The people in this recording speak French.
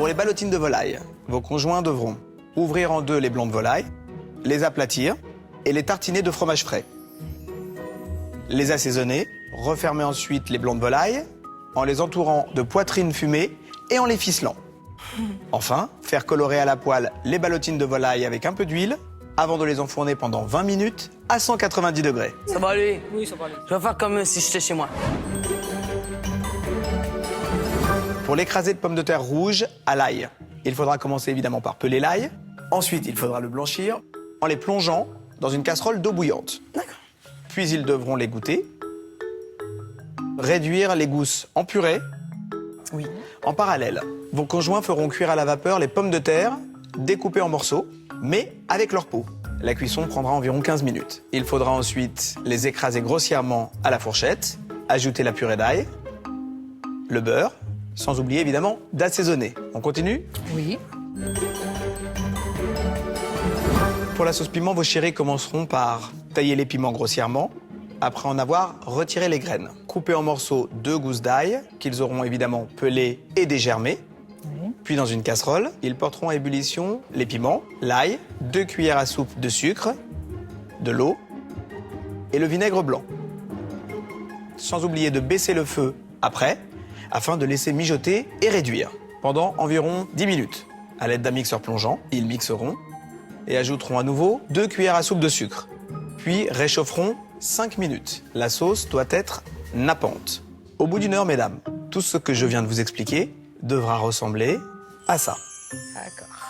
Pour les ballotines de volaille, vos conjoints devront ouvrir en deux les blancs de volaille, les aplatir et les tartiner de fromage frais. Les assaisonner, refermer ensuite les blancs de volaille en les entourant de poitrine fumée et en les ficelant. Enfin, faire colorer à la poêle les ballotines de volaille avec un peu d'huile avant de les enfourner pendant 20 minutes à 190 degrés. Ça va aller. Oui, ça va aller. Je vais faire comme si j'étais chez moi. Pour l'écrasé de pommes de terre rouges à l'ail, il faudra commencer évidemment par peler l'ail. Ensuite, il faudra le blanchir en les plongeant dans une casserole d'eau bouillante. D'accord. Puis ils devront les goûter. Réduire les gousses en purée. Oui. En parallèle, vos conjoints feront cuire à la vapeur les pommes de terre découpées en morceaux, mais avec leur peau. La cuisson prendra environ 15 minutes. Il faudra ensuite les écraser grossièrement à la fourchette, ajouter la purée d'ail, le beurre, sans oublier évidemment d'assaisonner. On continue ? Oui. Pour la sauce piment, vos chéris commenceront par tailler les piments grossièrement, après en avoir retiré les graines. Couper en morceaux 2 gousses d'ail, qu'ils auront évidemment pelées et dégermées. Puis dans une casserole, ils porteront à ébullition les piments, l'ail, 2 cuillères à soupe de sucre, de l'eau et le vinaigre blanc. Sans oublier de baisser le feu après, afin de laisser mijoter et réduire pendant environ 10 minutes. À l'aide d'un mixeur plongeant, ils mixeront et ajouteront à nouveau 2 cuillères à soupe de sucre. Puis réchaufferont 5 minutes. La sauce doit être nappante. Au bout d'une heure, mesdames, tout ce que je viens de vous expliquer devra ressembler à ça. D'accord.